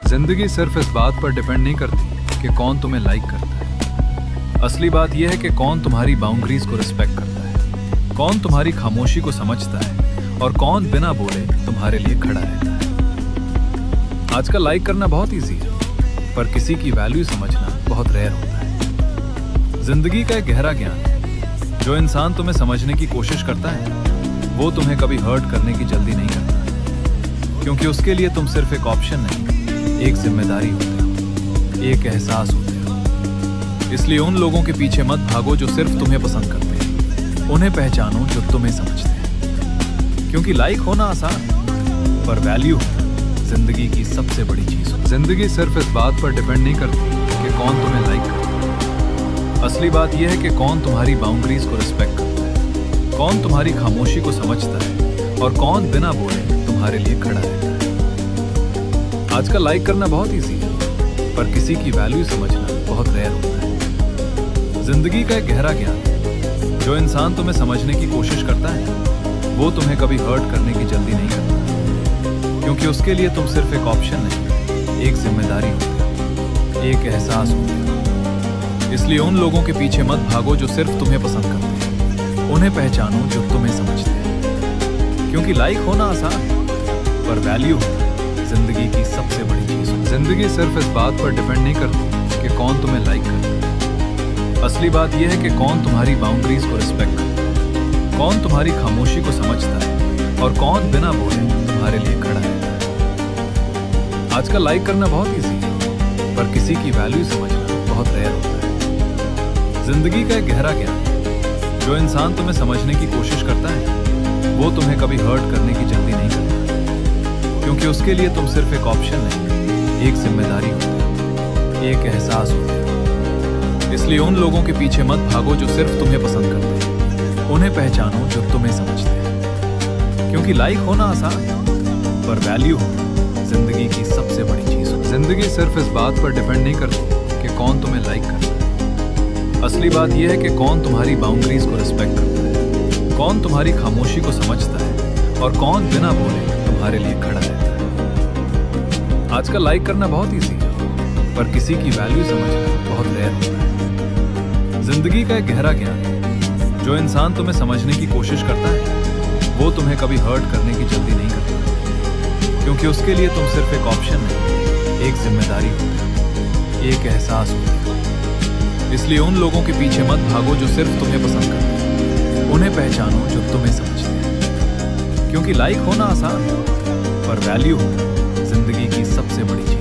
जिंदगी सिर्फ इस बात पर डिपेंड नहीं करती कि कौन तुम्हें लाइक करता है। असली बात यह है कि कौन तुम्हारी बाउंड्रीज को रिस्पेक्ट करता है, कौन तुम्हारी खामोशी को समझता है और कौन बिना बोले तुम्हारे लिए खड़ा रहता है। आजकल लाइक करना बहुत ईजी है, पर किसी की वैल्यू समझना बहुत रेयर होता है। जिंदगी का एक गहरा ज्ञान है। जो इंसान तुम्हें समझने की कोशिश करता है वो तुम्हें कभी हर्ट करने की जल्दी नहीं करता, क्योंकि उसके लिए तुम सिर्फ एक ऑप्शन नहीं, एक जिम्मेदारी होते हो, एक एहसास होते हो। इसलिए उन लोगों के पीछे मत भागो जो सिर्फ तुम्हें पसंद करते हैं, उन्हें पहचानो जो तुम्हें समझते हैं। क्योंकि लाइक होना आसान, पर वैल्यू होना जिंदगी की सबसे बड़ी चीज हो। जिंदगी सिर्फ इस बात पर डिपेंड नहीं करती कि कौन तुम्हें लाइक करता है। असली बात यह है कि कौन तुम्हारी बाउंड्रीज को रिस्पेक्ट करता है, कौन तुम्हारी खामोशी को समझता है और कौन बिना बोले तुम्हारे लिए खड़ा रहता है। आजकल लाइक करना बहुत ईजी है, पर किसी की वैल्यू समझना बहुत रेयर होता है। जिंदगी का एक गहरा ज्ञान है। जो इंसान तुम्हें समझने की कोशिश करता है वो तुम्हें कभी हर्ट करने की जल्दी नहीं करता, क्योंकि उसके लिए तुम सिर्फ एक ऑप्शन नहीं, एक जिम्मेदारी होती हो, एक एहसास होती हो। इसलिए उन लोगों के पीछे मत भागो जो सिर्फ तुम्हें पसंद करते हैं, उन्हें पहचानो जो तुम्हें समझते हैं। क्योंकि लाइक होना आसान, पर वैल्यू होना जिंदगी की सबसे बड़ी चीज है। जिंदगी सिर्फ इस बात पर डिपेंड नहीं करती कि कौन तुम्हें लाइक करता है। असली बात यह है कि कौन तुम्हारी बाउंड्रीज को रिस्पेक्ट करता है, कौन तुम्हारी खामोशी को समझता है और कौन बिना बोले तुम्हारे लिए खड़ा रहता है। आजकल लाइक करना बहुत ईजी है, पर किसी की वैल्यू समझना बहुत रेयर होता है। जिंदगी का एक गहरा ज्ञान है। जो इंसान तुम्हें समझने की कोशिश करता है वो तुम्हें कभी हर्ट करने की जल्दी नहीं करता, क्योंकि उसके लिए तुम सिर्फ एक ऑप्शन नहीं, एक जिम्मेदारी होती हो, एक एहसास होती हो। इसलिए उन लोगों के पीछे मत भागो जो सिर्फ तुम्हें पसंद करते हैं, उन्हें पहचानो जो तुम्हें समझते हैं। क्योंकि लाइक होना आसान, पर वैल्यू होना जिंदगी की सबसे बड़ी चीज है। जिंदगी सिर्फ इस बात पर डिपेंड नहीं करती कि कौन तुम्हें लाइक करता है। असली बात यह है कि कौन तुम्हारी बाउंड्रीज को रिस्पेक्ट करता है, कौन तुम्हारी खामोशी को समझता है और कौन बिना बोले तुम्हारे लिए खड़ा रहता है। आजकल लाइक करना बहुत ईजी है, पर किसी की वैल्यू समझना बहुत रेयर होता है। जिंदगी का एक गहरा ज्ञान है। जो इंसान तुम्हें समझने की कोशिश करता है वो तुम्हें कभी हर्ट करने की जल्दी नहीं करता, क्योंकि उसके लिए तुम सिर्फ एक ऑप्शन नहीं, एक जिम्मेदारी होती हो, एक एहसास होती हो। इसलिए उन लोगों के पीछे मत भागो जो सिर्फ तुम्हें पसंद करते हैं, उन्हें पहचानो जो तुम्हें समझते हैं। क्योंकि लाइक होना आसान, पर वैल्यू होना जिंदगी की सबसे बड़ी चीज।